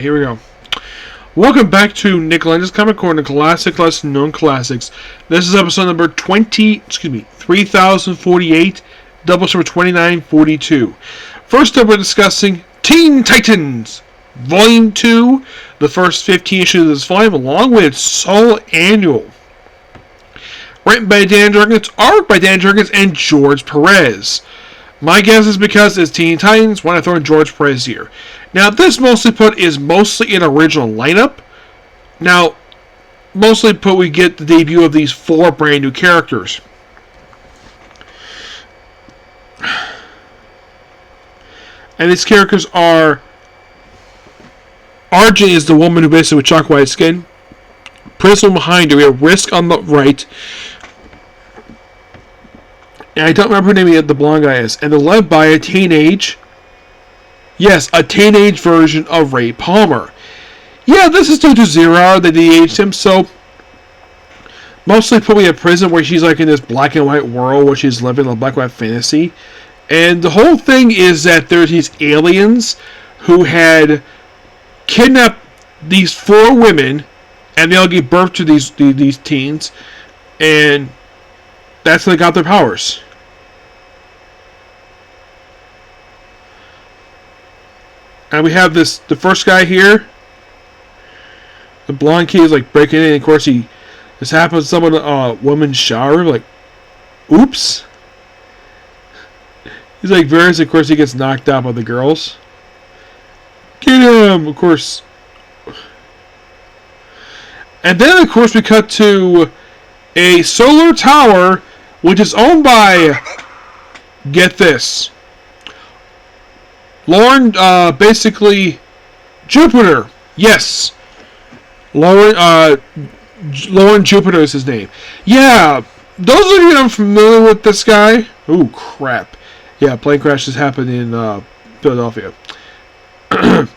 Here we go. Welcome back to Nick Lenz's Comic Corner, Classic Lesser Known Classics. This is episode number 3048, Doubleshot number 2942. First up, we're discussing Teen Titans, Volume 2, the first 15 issues of this volume, along with its sole annual. Written by Dan Jurgens, art by Dan Jurgens and George Perez. My guess is because it's Teen Titans, why not throw in George Perez here? Now, this mostly put is mostly an original lineup. Now, mostly put we get the debut of these 4 brand new characters. And these characters are... Argent is the woman who basically with chalk white skin. Prism behind her, we have Risk on the right. And I don't remember who the name of the blonde guy is. And they're led by a teenage version of Ray Palmer. Yeah, this is due to Zero that de-aged him, so mostly put me in prison where she's like in this black and white world where she's living in a black and white fantasy. And the whole thing is that there's these aliens who had kidnapped these 4 women, and they all gave birth to these teens, and that's how they got their powers. And we have the first guy here. The blonde kid is like breaking in, and of course this happens to someone woman's shower, like, oops. He's like various, of course he gets knocked out by the girls. Get him, of course. And then of course we cut to a solar tower which is owned by, get this, Lauren, basically, Jupiter. Yes. Lauren Jupiter is his name. Yeah, those of you unfamiliar with this guy, ooh, crap. Yeah, plane crashes happened in Philadelphia.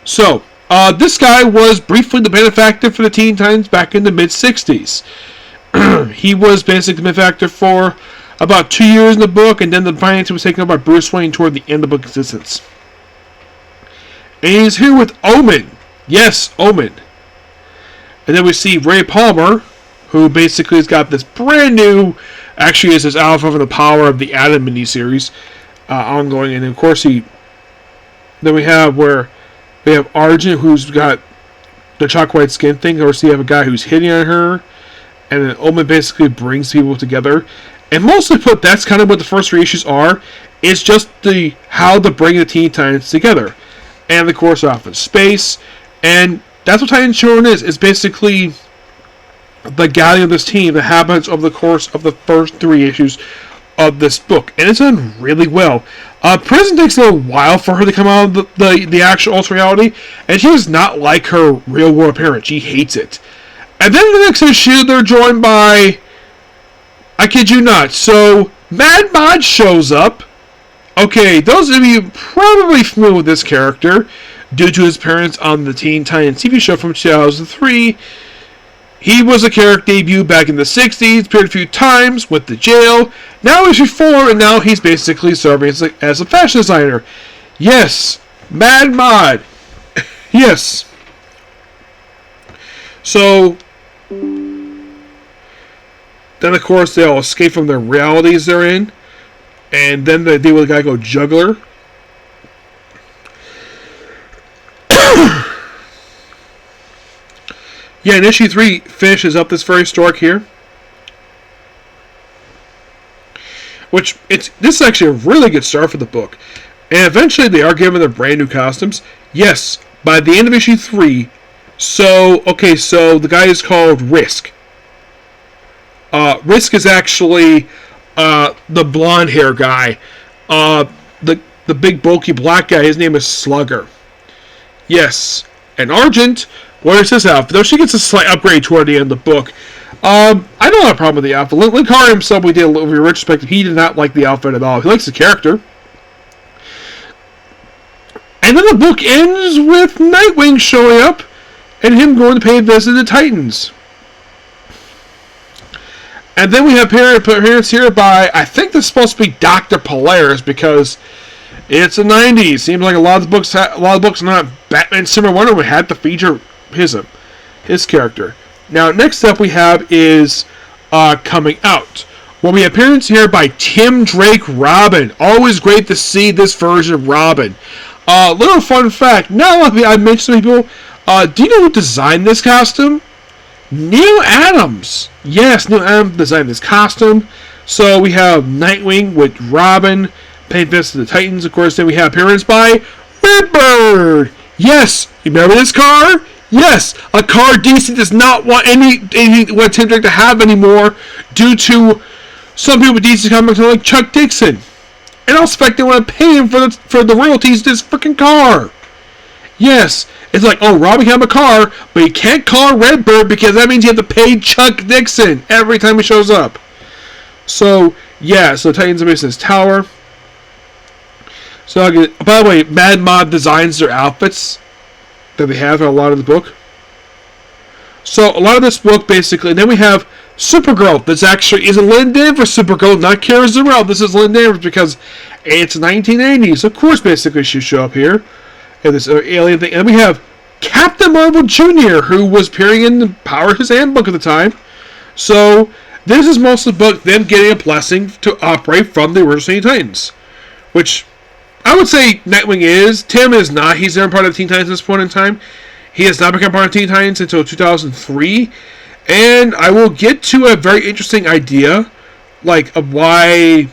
So, this guy was briefly the benefactor for the Teen Titans back in the mid-60s. He was basically the benefactor for about 2 years in the book, and then the financing was taken over by Bruce Wayne toward the end of the book's existence. And he's here with Omen. Yes, Omen. And then we see Ray Palmer, who basically has got this brand new, actually is his alpha for the Power of the Atom miniseries ongoing. And of course then we have Argent, who's got the chalk white skin thing. Of course you have a guy who's hitting on her. And then Omen basically brings people together. And mostly put, that's kind of what the first 3 issues are. It's just how to bring the Teen Titans together. And of course off in space, and that's what Titan Children is. It's basically the gathering of this team that happens over the course of the first 3 issues of this book, and it's done really well. Prison takes a little while for her to come out of the actual alternate reality, and she does not like her real world appearance. She hates it. And then the next issue, they're joined by, I kid you not, so Mad Mod shows up. Okay, those of you probably familiar with this character due to his appearance on the Teen Titans TV show from 2003. He was a character debut back in the 60s, appeared a few times, went to jail. Now he's reformed, and now he's basically serving as a fashion designer. Yes, Mad Mod. Yes. So, then of course they all escape from the realities they're in. And then they deal with a guy called Juggler. Yeah, and issue 3 finishes up this very story here. This is actually a really good start for the book. And eventually they are given their brand new costumes. Yes, by the end of issue 3. So the guy is called Risk. Risk is actually... the blonde hair guy, the big bulky black guy, his name is Slugger. Yes, and Argent wears his outfit, though she gets a slight upgrade toward the end of the book. I don't have a problem with the outfit. Linkar himself, we did a little retrospective, he did not like the outfit at all. He likes the character. And then the book ends with Nightwing showing up, and him going to pay a visit to the Titans. And then we have appearance here by, I think this is supposed to be Dr. Polaris, because It's the 90s. Seems like a lot of books, not Batman, Superman, Wonder Woman, had to feature his character. Now, next up we have is Coming Out, where we have appearance here by Tim Drake Robin. Always great to see this version of Robin. Little fun fact. Now I mentioned to people, do you know who designed this costume? Neil Adams. Yes, Neil Adams designed this costume. So we have Nightwing with Robin, Paint Fist of the Titans, of course. Then we have appearance by Redbird. Yes, you remember this car? Yes, a car DC does not want anything what Tim Drake to have anymore, due to some people with DC Comics like Chuck Dixon. And I expect they want to pay him for the royalties of this freaking car. Yes, it's like, oh, Robin can have a car, but you can't call it Redbird because that means you have to pay Chuck Dixon every time he shows up. So, yeah, so Titans are based in this tower. So, by the way, Mad Mod designs their outfits that they have in a lot of the book. So, a lot of this book, basically, and then we have Supergirl. This actually isn't Lynn Danvers Supergirl, not Kara Zor-El. This is Lynn Danvers because it's 1980s. Of course, basically, she show up here. And this alien thing. And we have Captain Marvel Jr., who was appearing in the Powers Handbook at the time. So, this is most of the book, them getting a blessing to operate from the original Teen Titans. Which, I would say Nightwing is. Tim is not. He's never part of the Teen Titans at this point in time. He has not become part of Teen Titans until 2003. And I will get to a very interesting idea, like, of why...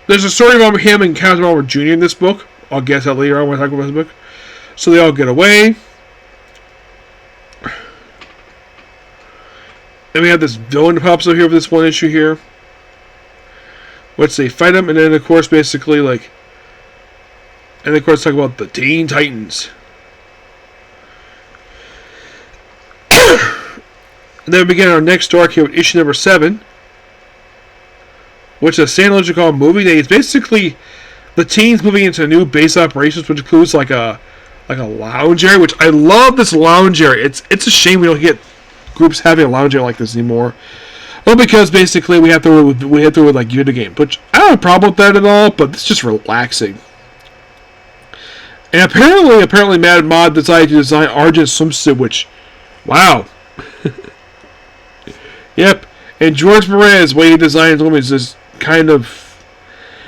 There's a story about him and Captain Marvel Jr. in this book. I'll get that later on when I talk about this book. So they all get away. And we have this villain that pops up here for this one issue here. Which they fight him, and then of course basically like... And then of course talk about the Teen Titans. And then we begin our next arc here with issue number 7. Which is a standalone movie. It's basically the teens moving into new base operations, which includes like a lounge area, which I love this lounge area. It's a shame we don't get groups having a lounge area like this anymore. Well, because basically we have to with like video game, which I don't have a problem with that at all, but it's just relaxing. And apparently Mad Mod decided to design Argent's swimsuit, which, wow. Yep. And George Perez, the way he designs women is just kind of...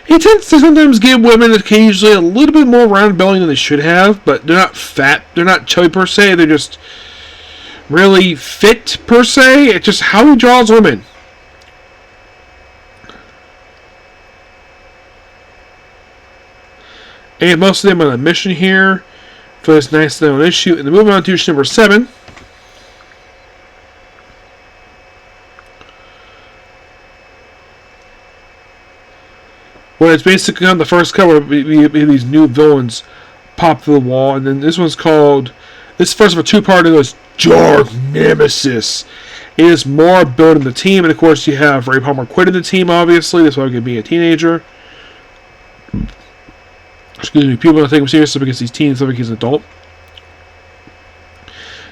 He tends to sometimes give women occasionally a little bit more round belly than they should have, but they're not fat, they're not chubby per se, they're just really fit per se. It's just how he draws women. And most of them on a mission here for this nice little issue. And then moving on to issue number 7. Where it's basically on the first cover, we have these new villains pop to the wall, and then this one's called, this first of a two-part, it goes, Dark Nemesis. It is more building the team, and of course you have Ray Palmer quitting the team, obviously, that's why we can be a teenager. Excuse me, people don't take him seriously because he's teen, so he's an adult.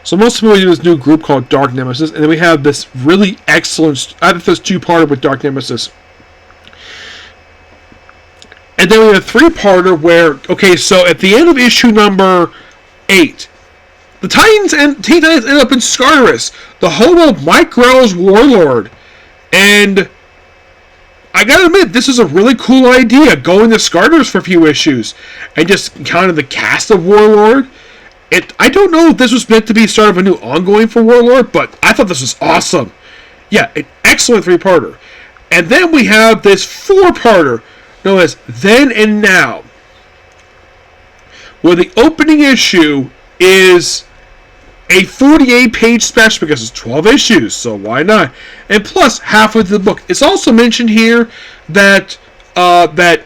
So most people do this new group called Dark Nemesis, and then we have this really excellent, I think this two-parter with Dark Nemesis. And then we have a 3-parter where, okay, so at the end of issue number 8, the Titans and Teen Titans end up in Scartaris, the home of Mike Grell's Warlord. And I gotta admit, this is a really cool idea, going to Scartaris for a few issues and just counting the cast of Warlord. I don't know if this was meant to be the start of a new ongoing for Warlord, but I thought this was awesome. Yeah, an excellent 3-parter. And then we have this 4-parter, known as Then and Now, where the opening issue is a 48-page special because it's 12 issues, so why not? And plus, halfway through the book. It's also mentioned here that that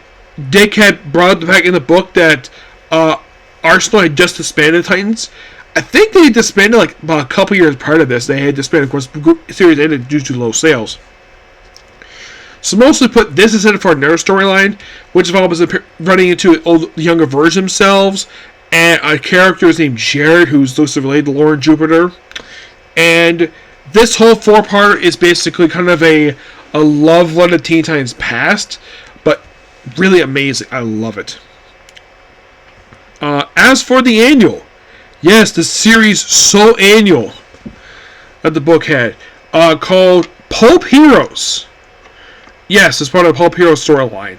Dick had brought up the fact in the book that Arsenal had just disbanded Titans. I think they disbanded like about a couple years prior to this. They had disbanded, of course, the series ended due to low sales. So mostly put this is in for another storyline, which involves running into an old, younger version themselves, and a character is named Jared, who's loosely related to Lauren Jupiter. And this whole 4-parter is basically kind of a love letter to Teen Titans past, but Really amazing. I love it. As for the annual, yes, the series so annual that the book had, called Pulp Heroes. Yes, it's part of the Pulp Heroes storyline.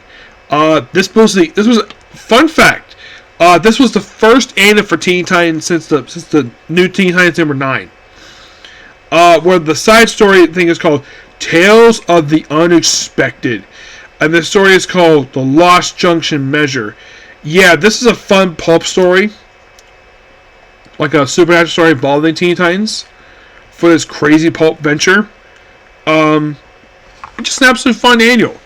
This was a fun fact. This was the first annual for Teen Titans since the new Teen Titans #9. Where the side story thing is called Tales of the Unexpected. And the story is called The Lost Junction Measure. Yeah, this is a fun pulp story. Like a supernatural story involving Teen Titans. For this crazy pulp venture. Just an absolute fun annual.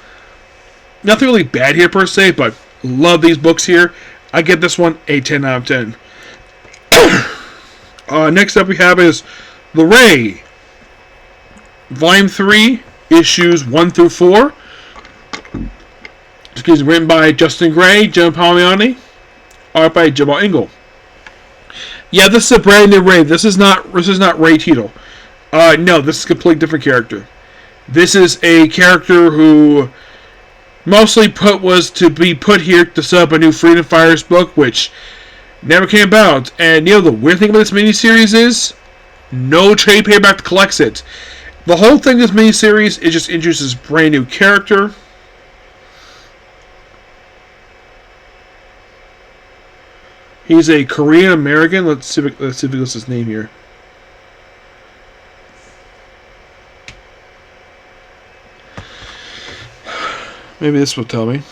Nothing really bad here per se, but love these books here. I get this one a 10 out of 10. Next up we have is The Ray. Volume 3, issues 1 through 4. Excuse me, written by Justin Gray, Jim Palmiani, art by Jamal Engel. Yeah, this is a brand new Ray. This is not Ray Tito. No, this is a completely different character. This is a character who mostly was to be put here to set up a new Freedom Fighters book, which never came about. And the weird thing about this miniseries is no trade paperback collects it. The whole thing of this miniseries is just introduces a brand new character. He's a Korean American. Let's see if it lists his name here. Maybe this will tell me.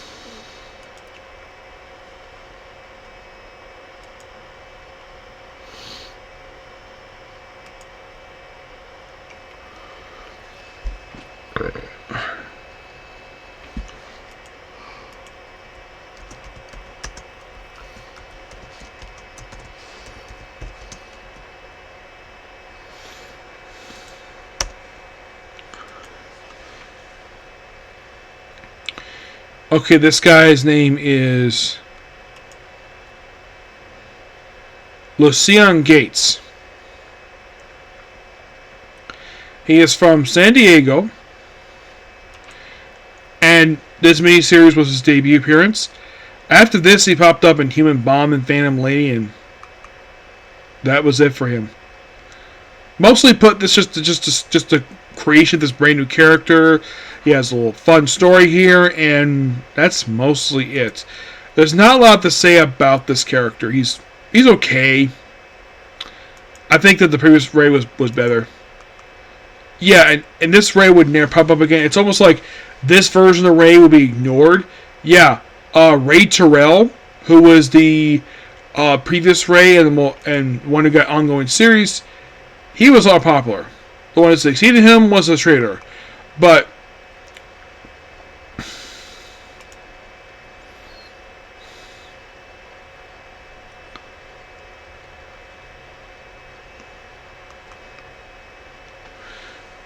Okay, this guy's name is Lucian Gates. He is from San Diego. And this miniseries was his debut appearance. After this, he popped up in Human Bomb and Phantom Lady, and that was it for him. Mostly put this just a creation of this brand new character. He has a little fun story here, and that's mostly it. There's not a lot to say about this character. He's okay. I think that the previous Ray was better. Yeah, and this Ray would never pop up again. It's almost like this version of Ray would be ignored. Yeah, Ray Terrell, who was the previous Ray and one who got ongoing series, he was all popular. The one that succeeded him was a traitor. But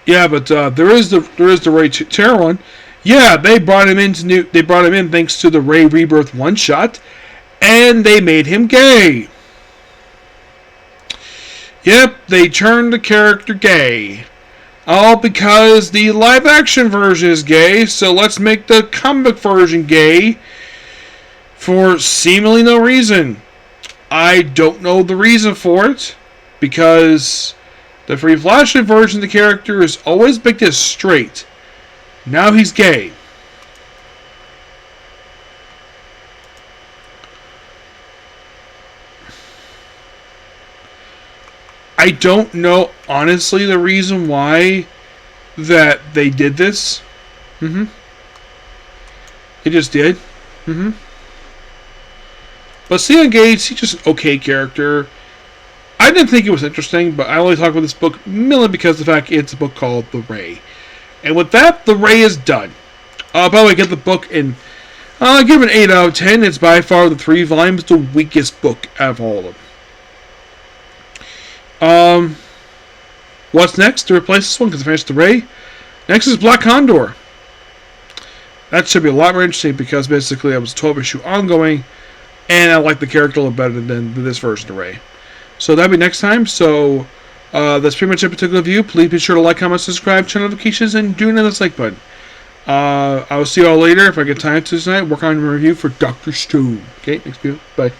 yeah, but there is the Ray Terror one. Yeah, they brought him in thanks to the Ray Rebirth one shot, and they made him gay. Yep, they turned the character gay. All because the live action version is gay, so let's make the comic version gay for seemingly no reason. I don't know the reason for it, because the Free Flashlight version of the character is always picked as straight. Now he's gay. I don't know, honestly, the reason why that they did this. It just did. But Leon Gates, he's just an okay character. I didn't think it was interesting, but I only talk about this book merely because of the fact it's a book called The Ray. And with that, The Ray is done. By the way, get the book and give it an 8 out of 10. It's by far the 3 volumes the weakest book out of all of them. What's next to replace this one? Because I finished The Ray. Next is Black Condor. That should be a lot more interesting because basically it was a 12-issue ongoing, and I like the character a little better than this version of Ray. So that'll be next time. So that's pretty much it. Particular view. Please be sure to like, comment, subscribe, turn notifications, and do another like button. I will see you all later if I get time to tonight. Work on a review for Dr. Stone. Okay, next video. Bye.